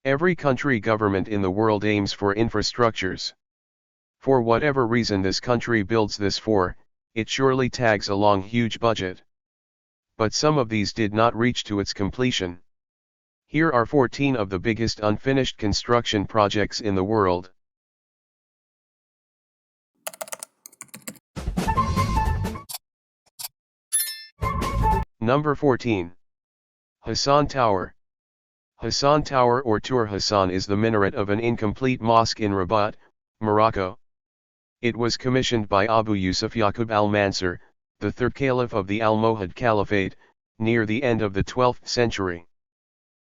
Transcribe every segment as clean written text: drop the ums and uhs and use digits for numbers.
Every country government in the world aims for infrastructures. For whatever reason this country builds this for, it surely tags along huge budget. But some of these did not reach to its completion. Here are 14 of the biggest unfinished construction projects in the world. Number 14. Hassan Tower. Hassan Tower or Tour Hassan is the minaret of an incomplete mosque in Rabat, Morocco. It was commissioned by Abu Yusuf Yaqub al-Mansur, the third caliph of the Almohad Caliphate, near the end of the 12th century.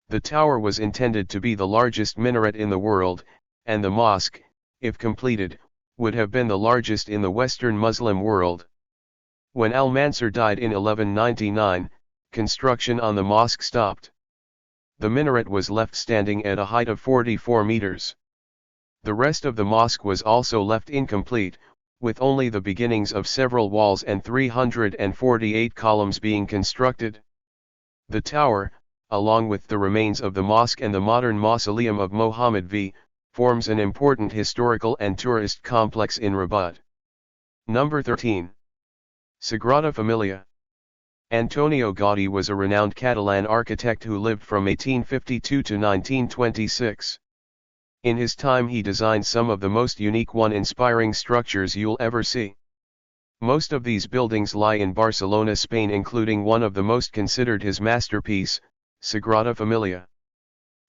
The tower was intended to be the largest minaret in the world, and the mosque, if completed, would have been the largest in the Western Muslim world. When al-Mansur died in 1199, construction on the mosque stopped. The minaret was left standing at a height of 44 meters. The rest of the mosque was also left incomplete, with only the beginnings of several walls and 348 columns being constructed. The tower, along with the remains of the mosque and the modern mausoleum of Mohammed V, forms an important historical and tourist complex in Rabat. Number 13. Sagrada Familia. Antonio Gaudí was a renowned Catalan architect who lived from 1852 to 1926. In his time he designed some of the most unique inspiring structures you'll ever see. Most of these buildings lie in Barcelona, Spain, including one of the most considered his masterpiece, Sagrada Familia.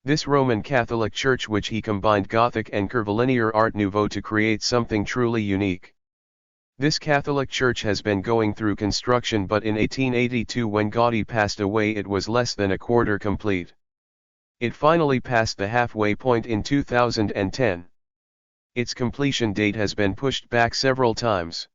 This Roman Catholic church, which he combined Gothic and curvilinear Art Nouveau to create something truly unique. This Catholic church has been going through construction, but in 1882 when Gaudí passed away it was less than a quarter complete. It finally passed the halfway point in 2010. Its completion date has been pushed back several times.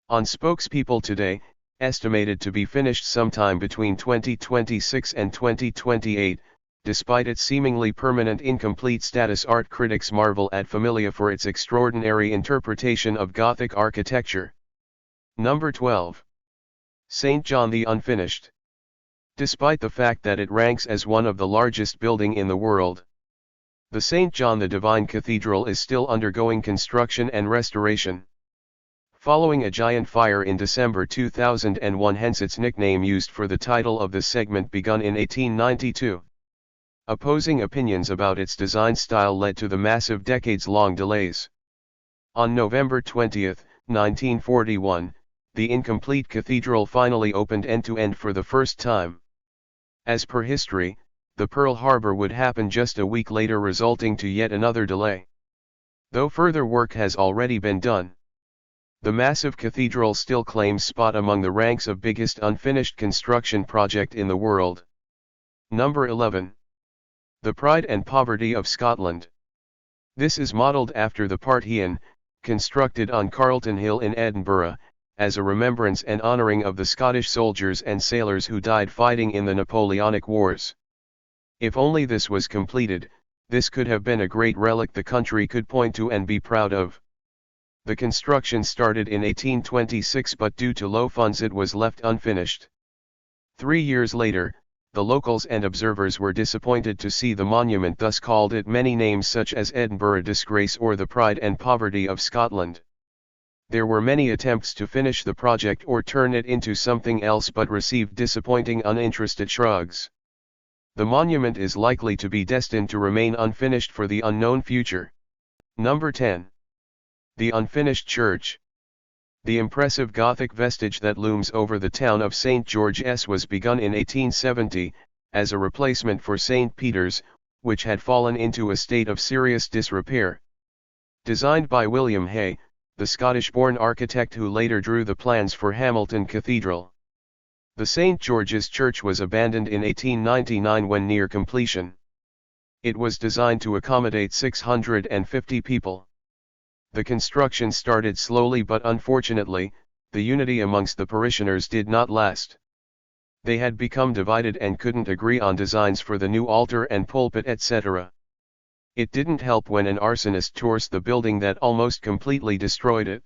On spokespeople today, estimated to be finished sometime between 2026 and 2028, despite its seemingly permanent incomplete status, art critics marvel at Familia for its extraordinary interpretation of Gothic architecture. Number 12. St. John the Unfinished. Despite the fact that it ranks as one of the largest building in the world, the St. John the Divine Cathedral is still undergoing construction and restoration. Following a giant fire in December 2001, hence its nickname used for the title of the segment, begun in 1892. Opposing opinions about its design style led to the massive decades-long delays. On November 20, 1941, the incomplete cathedral finally opened end-to-end for the first time. As per history, the Pearl Harbor would happen just a week later, resulting to yet another delay. Though further work has already been done, the massive cathedral still claims spot among the ranks of biggest unfinished construction project in the world. Number 11. The Pride and Poverty of Scotland. This is modelled after the Parthenon, constructed on Carlton Hill in Edinburgh, as a remembrance and honouring of the Scottish soldiers and sailors who died fighting in the Napoleonic Wars. If only this was completed, this could have been a great relic the country could point to and be proud of. The construction started in 1826, but due to low funds it was left unfinished. 3 years later, the locals and observers were disappointed to see the monument, thus called it many names such as Edinburgh Disgrace or the Pride and Poverty of Scotland. There were many attempts to finish the project or turn it into something else, but received disappointing uninterested shrugs. The monument is likely to be destined to remain unfinished for the unknown future. Number 10. The Unfinished Church. The impressive Gothic vestige that looms over the town of St. George's was begun in 1870, as a replacement for St. Peter's, which had fallen into a state of serious disrepair. Designed by William Hay, the Scottish-born architect who later drew the plans for Hamilton Cathedral. The St. George's Church was abandoned in 1899 when near completion. It was designed to accommodate 650 people. The construction started slowly, but unfortunately, the unity amongst the parishioners did not last. They had become divided and couldn't agree on designs for the new altar and pulpit, etc. It didn't help when an arsonist tore the building that almost completely destroyed it.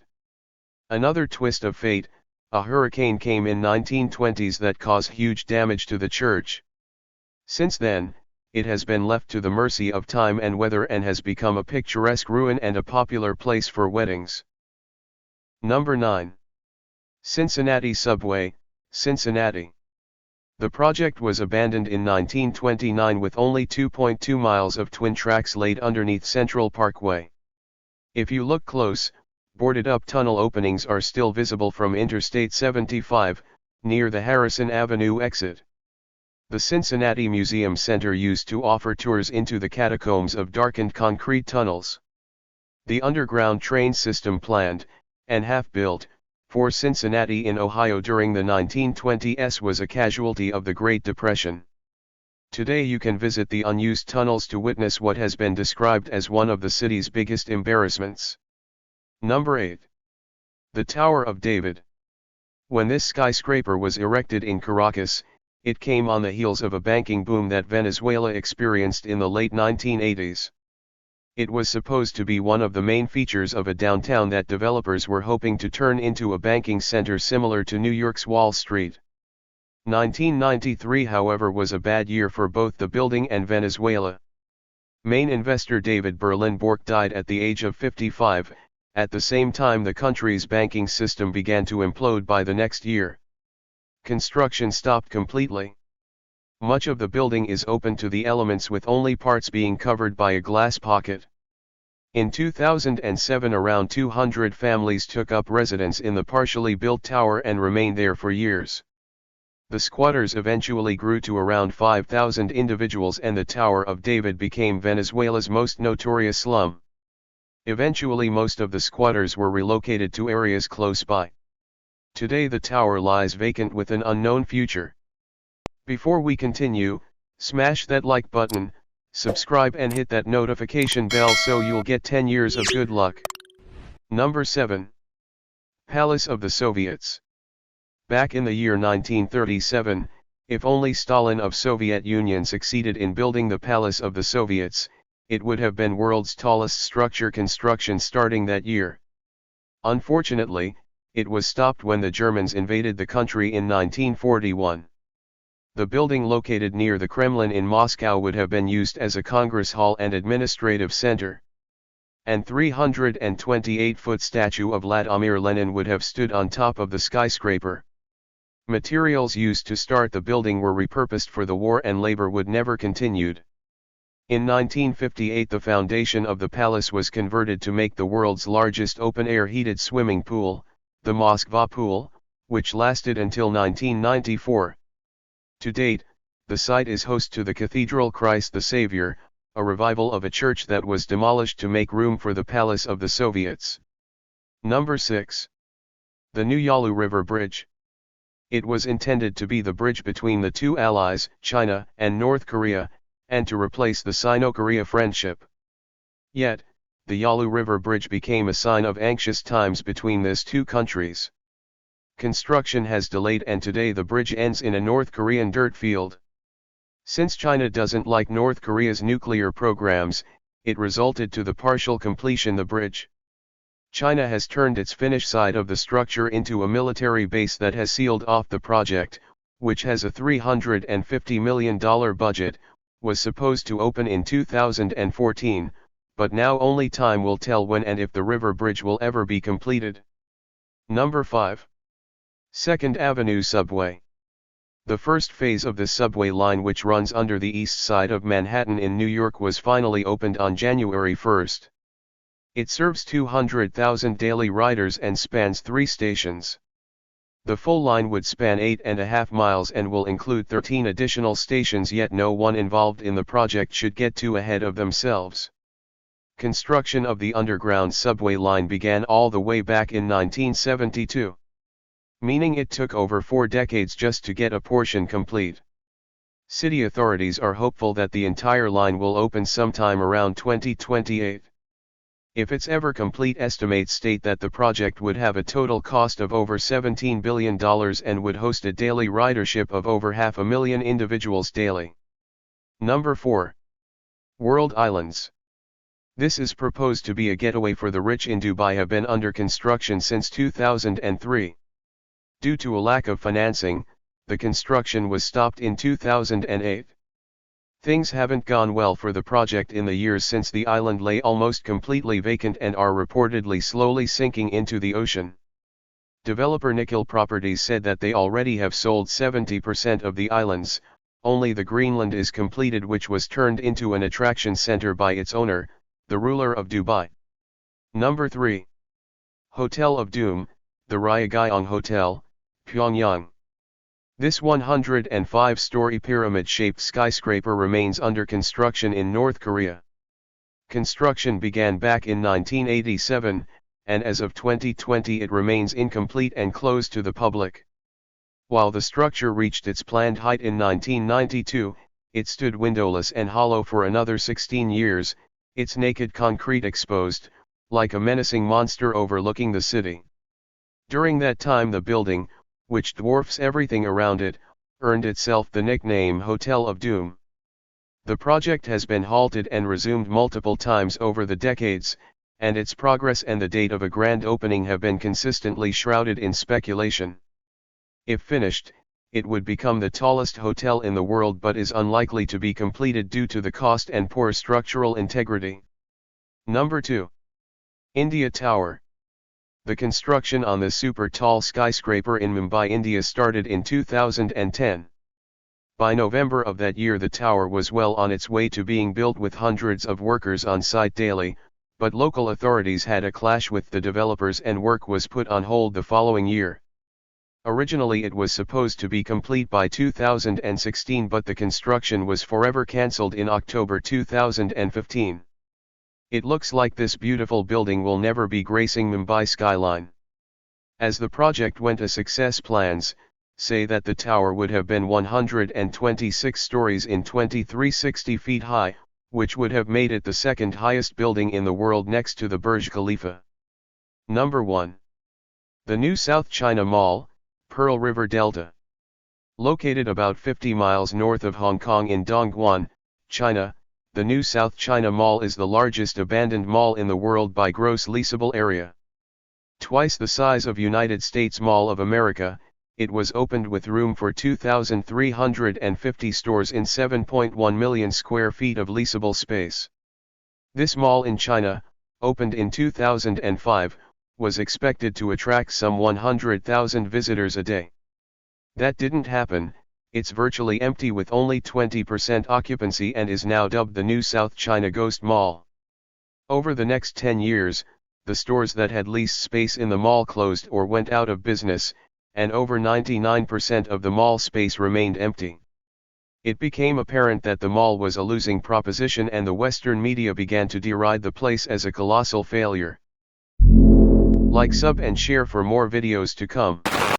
Another twist of fate, a hurricane came in 1920s that caused huge damage to the church. Since then, it has been left to the mercy of time and weather and has become a picturesque ruin and a popular place for weddings. Number 9. Cincinnati Subway, Cincinnati. The project was abandoned in 1929 with only 2.2 miles of twin tracks laid underneath Central Parkway. If you look close, boarded-up tunnel openings are still visible from Interstate 75, near the Harrison Avenue exit. The Cincinnati Museum Center used to offer tours into the catacombs of darkened concrete tunnels. The underground train system planned, and half-built, for Cincinnati in Ohio during the 1920s was a casualty of the Great Depression. Today you can visit the unused tunnels to witness what has been described as one of the city's biggest embarrassments. Number 8. The Tower of David. When this skyscraper was erected in Caracas, it came on the heels of a banking boom that Venezuela experienced in the late 1980s. It was supposed to be one of the main features of a downtown that developers were hoping to turn into a banking center similar to New York's Wall Street. 1993, however, was a bad year for both the building and Venezuela. Main investor David Berlin Bork died at the age of 55, at the same time the country's banking system began to implode by the next year. Construction stopped completely. Much of the building is open to the elements with only parts being covered by a glass pocket. In 2007 around 200 families took up residence in the partially built tower and remained there for years. The squatters eventually grew to around 5,000 individuals and the Tower of David became Venezuela's most notorious slum. Eventually most of the squatters were relocated to areas close by. Today the tower lies vacant with an unknown future. Before we continue, smash that like button, subscribe and hit that notification bell so you'll get 10 years of good luck. Number 7. Palace of the Soviets. Back in the year 1937, if only Stalin of Soviet Union succeeded in building the Palace of the Soviets, it would have been world's tallest structure construction starting that year. Unfortunately, it was stopped when the Germans invaded the country in 1941. The building located near the Kremlin in Moscow would have been used as a Congress hall and administrative center. An 328-foot statue of Vladimir Lenin would have stood on top of the skyscraper. Materials used to start the building were repurposed for the war and labor would never continued. In 1958 the foundation of the palace was converted to make the world's largest open-air heated swimming pool, the Moskva Pool, which lasted until 1994. To date, the site is host to the Cathedral Christ the Savior, a revival of a church that was demolished to make room for the Palace of the Soviets. Number 6. The New Yalu River Bridge. It was intended to be the bridge between the two allies, China and North Korea, and to replace the Sino-Korea friendship. Yet, the Yalu River Bridge became a sign of anxious times between these two countries. Construction has delayed and today the bridge ends in a North Korean dirt field. Since China doesn't like North Korea's nuclear programs, it resulted to the partial completion the bridge. China has turned its Finnish side of the structure into a military base that has sealed off the project, which has a $350 million budget, was supposed to open in 2014, but now only time will tell when and if the river bridge will ever be completed. Number 5. 2nd Avenue Subway. The first phase of the subway line which runs under the east side of Manhattan in New York was finally opened on January 1. It serves 200,000 daily riders and spans 3 stations. The full line would span 8.5 miles and will include 13 additional stations, yet no one involved in the project should get too ahead of themselves. Construction of the underground subway line began all the way back in 1972. Meaning it took over 4 decades just to get a portion complete. City authorities are hopeful that the entire line will open sometime around 2028. If it's ever complete, estimates state that the project would have a total cost of over $17 billion and would host a daily ridership of over 500,000 individuals daily. Number 4. World Islands. This is proposed to be a getaway for the rich in Dubai, have been under construction since 2003. Due to a lack of financing, the construction was stopped in 2008. Things haven't gone well for the project in the years since the island lay almost completely vacant and are reportedly slowly sinking into the ocean. Developer Nikhil Properties said that they already have sold 70% of the islands, only the Greenland is completed, which was turned into an attraction center by its owner, the ruler of Dubai. Number 3. Hotel of Doom, the Ryagyeong Hotel, Pyongyang. This 105-story pyramid-shaped skyscraper remains under construction in North Korea. Construction began back in 1987, and as of 2020 it remains incomplete and closed to the public. While the structure reached its planned height in 1992, it stood windowless and hollow for another 16 years, its naked concrete exposed, like a menacing monster overlooking the city. During that time the building, which dwarfs everything around it, earned itself the nickname Hotel of Doom. The project has been halted and resumed multiple times over the decades, and its progress and the date of a grand opening have been consistently shrouded in speculation. If finished, it would become the tallest hotel in the world, but is unlikely to be completed due to the cost and poor structural integrity. Number 2. India Tower. The construction on this super tall skyscraper in Mumbai, India started in 2010. By November of that year the tower was well on its way to being built with hundreds of workers on site daily, but local authorities had a clash with the developers and work was put on hold the following year. Originally it was supposed to be complete by 2016, but the construction was forever cancelled in October 2015. It looks like this beautiful building will never be gracing Mumbai skyline. As the project went a success, plans say that the tower would have been 126 stories in 2360 feet high, which would have made it the second highest building in the world next to the Burj Khalifa. Number 1. The new South China Mall, Pearl River Delta. Located about 50 miles north of Hong Kong in Dongguan, China, the new South China Mall is the largest abandoned mall in the world by gross leasable area. Twice the size of United States Mall of America, it was opened with room for 2,350 stores in 7.1 million square feet of leasable space. This mall in China, opened in 2005, was expected to attract some 100,000 visitors a day. That didn't happen. It's virtually empty with only 20% occupancy and is now dubbed the new South China Ghost Mall. Over the next 10 years, the stores that had leased space in the mall closed or went out of business, and over 99% of the mall space remained empty. It became apparent that the mall was a losing proposition and the Western media began to deride the place as a colossal failure. Like, sub and share for more videos to come.